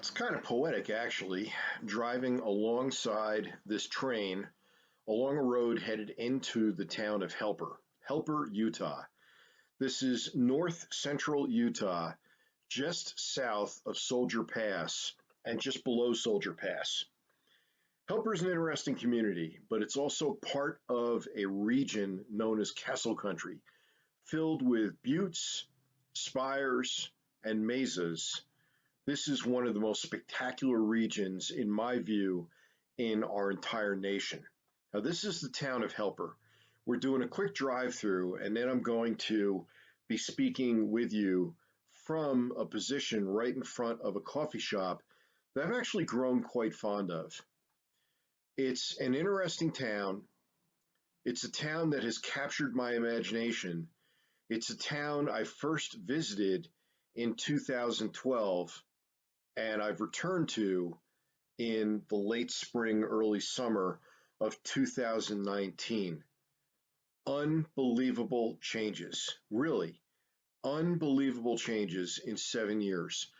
It's kind of poetic, actually, driving alongside this train along a road headed into the town of Helper, Utah. This is north central Utah, just south of Soldier Pass and just below Soldier Pass. Helper is an interesting community, but it's also part of a region known as Castle Country, filled with buttes, spires, and mesas. This is one of the most spectacular regions, in my view, in our entire nation. Now, this is the town of Helper. We're doing a quick drive-through, and then I'm going to be speaking with you from a position right in front of a coffee shop that I've actually grown quite fond of. It's an interesting town. It's a town that has captured my imagination. It's a town I first visited in 2012, and I've returned to in the late spring, early summer of 2019. Unbelievable changes, really unbelievable changes in 7 years.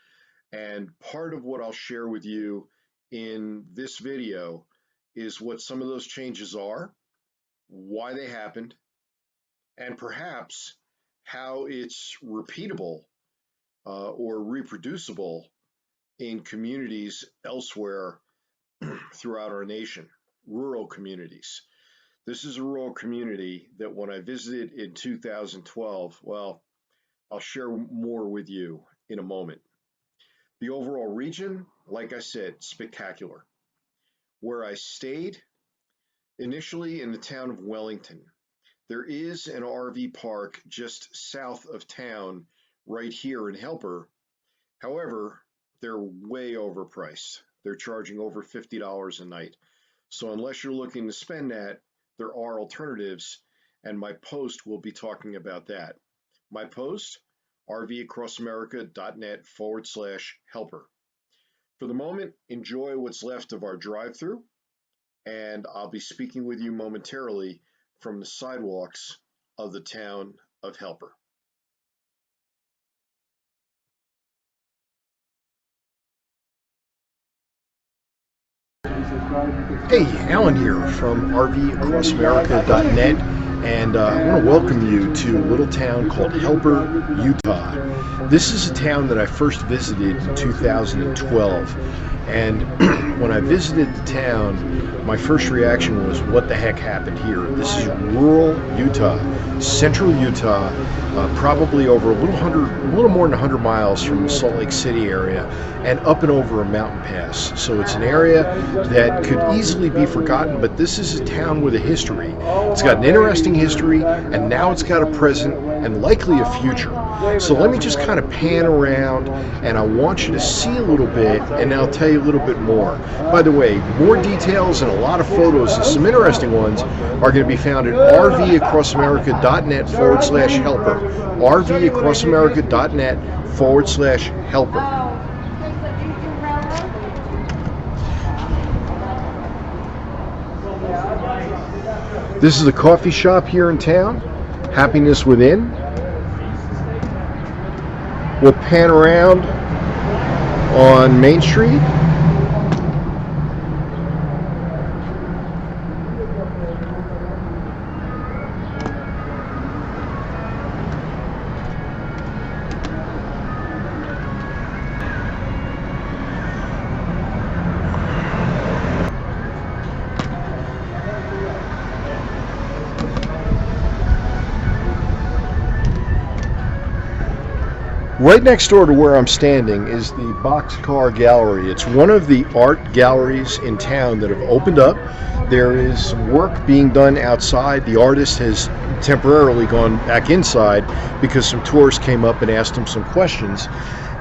And part of what I'll share with you in this video is what some of those changes are, why they happened, and perhaps how it's repeatable or reproducible in communities elsewhere throughout our nation, rural communities. This is a rural community that when I visited in 2012, well, I'll share more with you in a moment. The overall region, like I said, spectacular. Where I stayed, initially in the town of Wellington. There is an RV park just south of town right here in Helper. However, they're way overpriced. They're charging over $50 a night. So unless you're looking to spend that, there are alternatives, and my post will be talking about that. My post, rvacrossamerica.net/helper. For the moment, enjoy what's left of our drive-through, and I'll be speaking with you momentarily from the sidewalks of the town of Helper. Hey, Alan here from rvacrossamerica.net, and I want to welcome you to a little town called Helper, Utah. This is a town that I first visited in 2012, and when I visited the town, my first reaction was, what the heck happened here? This is rural Utah, central Utah, probably over a little more than 100 miles from the Salt Lake City area, and up and over a mountain pass. So it's an area that could easily be forgotten, but this is a town with a history. It's got an interesting history, and now it's got a present and likely a future. So let me just kind of pan around, and I want you to see a little bit, and I'll tell you a little bit more. By the way, more details and a lot of photos, and some interesting ones, are going to be found at rvacrossamerica.net/helper. rvacrossamerica.net/helper. This is a coffee shop here in town, Happiness Within. We'll pan around on Main Street. Right next door to where I'm standing is the Boxcar Gallery. It's one of the art galleries in town that have opened up. There is some work being done outside. The artist has temporarily gone back inside because some tourists came up and asked him some questions.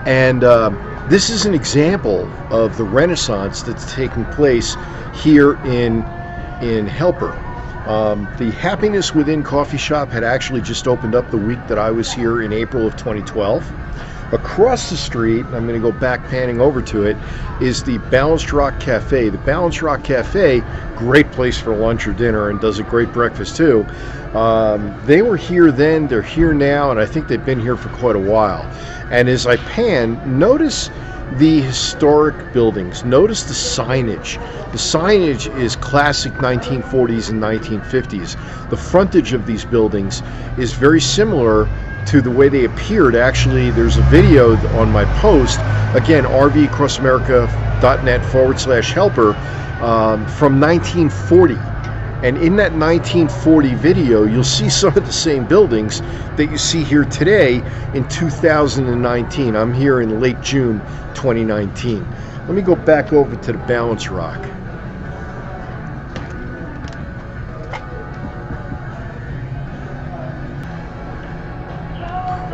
And this is an example of the Renaissance that's taking place here in Helper. The Happiness Within coffee shop had actually just opened up the week that I was here in April of 2012. Across the street, I'm going to go back panning over to it, is the Balanced Rock Cafe. The Balanced Rock Cafe, great place for lunch or dinner, and does a great breakfast too. They were here then, they're here now, and I think they've been here for quite a while. And as I pan, notice the historic buildings. Notice the signage. The signage is classic 1940s and 1950s. The frontage of these buildings is very similar to the way they appeared. Actually, there's a video on my post, again, rvcrossamerica.net/helper, from 1940. And in that 1940 video, you'll see some of the same buildings that you see here today in 2019. I'm here in late June 2019. Let me go back over to the balance rock.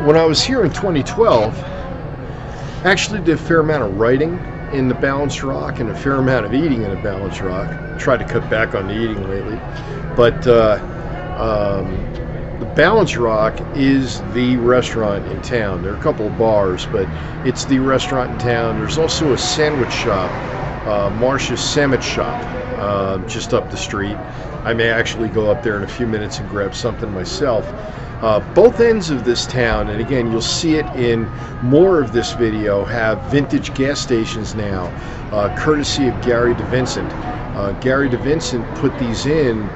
When I was here in 2012, I actually did a fair amount of writing in the balance rock and a fair amount of eating in the balance rock. Tried to cut back on the eating lately, but the balance rock is the restaurant in town. There are a couple of bars, but it's the restaurant in town. There's also a sandwich shop, Marcia's Sandwich Shop, just up the street. I may actually go up there in a few minutes and grab something myself. Both ends of this town, and again, you'll see it in more of this video, have vintage gas stations now, courtesy of Gary DeVincent. Gary DeVincent put these in.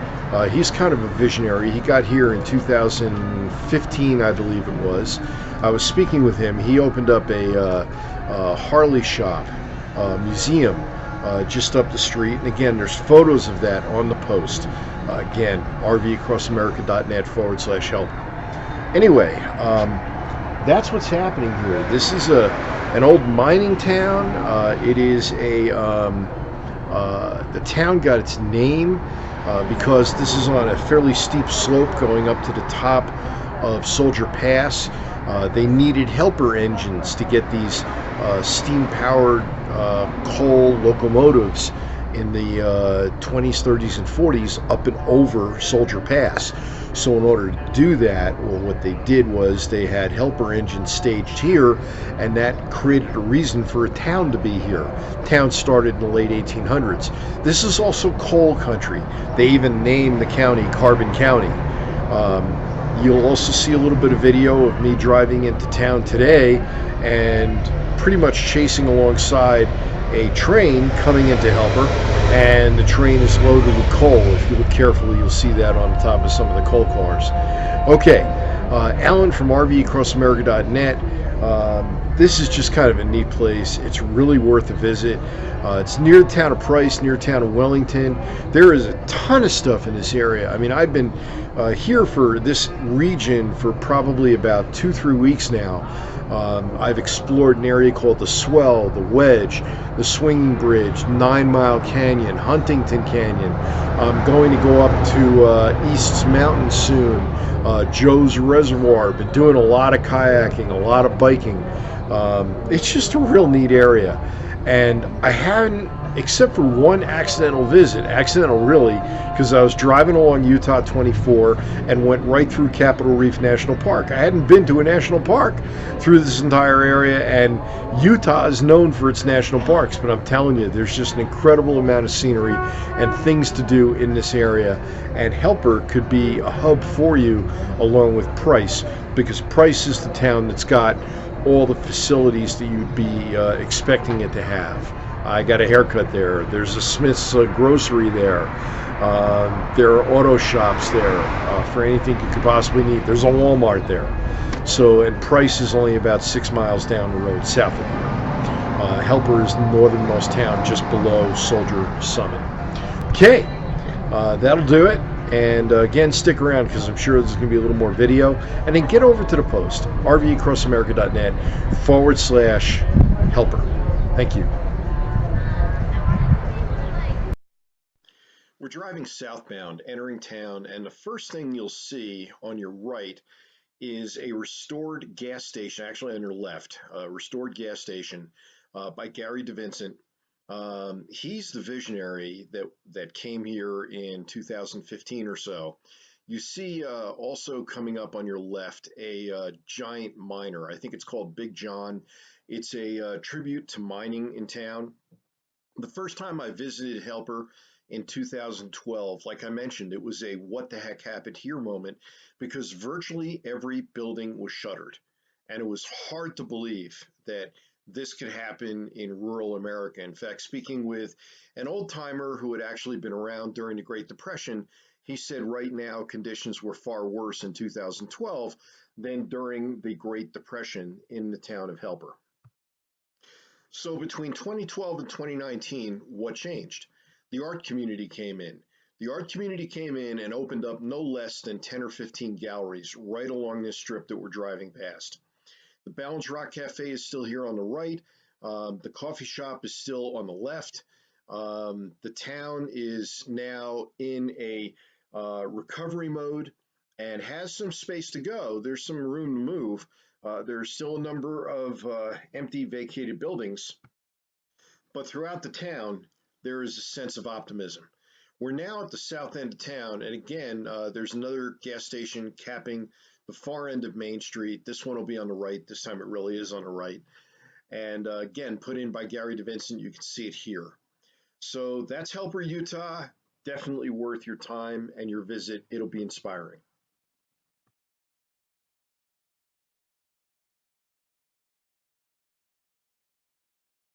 He's kind of a visionary. He got here in 2015, I believe it was. I was speaking with him. He opened up a Harley shop, museum, just up the street. And again, there's photos of that on the post. Again, rvcrossamerica.net/help. Anyway, that's what's happening here. This is an old mining town. It is the town got its name because this is on a fairly steep slope going up to the top of Soldier Pass. They needed helper engines to get these steam-powered coal locomotives in the 20s, 30s, and 40s up and over Soldier Pass. So in order to do that, well, what they did was they had helper engines staged here, and that created a reason for a town to be here. Town started in the late 1800s. This is also coal country. They even named the county Carbon County. You'll also see a little bit of video of me driving into town today and pretty much chasing alongside a train coming into Helper, and the train is loaded with coal. If you look carefully, you'll see that on the top of some of the coal cars. Okay, Alan from rvcrossamerica.net. This is just kind of a neat place. It's really worth a visit. It's near the town of Price, near the town of Wellington. There is a ton of stuff in this area. I mean, I've been here for this region for probably about 2-3 weeks now. I've explored an area called the Swell, the Wedge, the Swinging Bridge, 9 Mile Canyon, Huntington Canyon. I'm going to go up to East's Mountain soon, Joe's Reservoir. Been doing a lot of kayaking, a lot of biking. It's just a real neat area. And I haven't, except for one accidental visit, accidental really, because I was driving along Utah 24 and went right through Capitol Reef National Park. I hadn't been to a national park through this entire area, and Utah is known for its national parks, but I'm telling you, there's just an incredible amount of scenery and things to do in this area, and Helper could be a hub for you along with Price, because Price is the town that's got all the facilities that you'd be expecting it to have. I got a haircut there. There's a Smith's grocery there. There are auto shops there for anything you could possibly need. There's a Walmart there. So, and Price is only about 6 miles down the road, south of here. Helper is the northernmost town just below Soldier Summit. Okay, that'll do it. And again, stick around because I'm sure there's going to be a little more video. And then get over to the post, rvcrossamerica.net/helper. Thank you. We're driving southbound, entering town, and the first thing you'll see on your right is a restored gas station, actually on your left, a restored gas station by Gary DeVincent. He's the visionary that came here in 2015 or so. You see also coming up on your left a giant miner. I think it's called Big John. It's a tribute to mining in town. The first time I visited Helper in 2012, like I mentioned, it was a what the heck happened here moment because virtually every building was shuttered. And it was hard to believe that this could happen in rural America. In fact, speaking with an old timer who had actually been around during the Great Depression, he said right now conditions were far worse in 2012 than during the Great Depression in the town of Helper. So between 2012 and 2019, what changed? The art community came in. The art community came in and opened up no less than 10 or 15 galleries right along this strip that we're driving past. The Balance Rock Cafe is still here on the right. The coffee shop is still on the left. The town is now in a recovery mode and has some space to go. There's some room to move. There's still a number of empty, vacated buildings. But throughout the town, there is a sense of optimism. We're now at the south end of town, and again, there's another gas station capping the far end of Main Street. This one will be on the right. This time it really is on the right. And again, put in by Gary DeVincent, you can see it here. So that's Helper, Utah. Definitely worth your time and your visit. It'll be inspiring.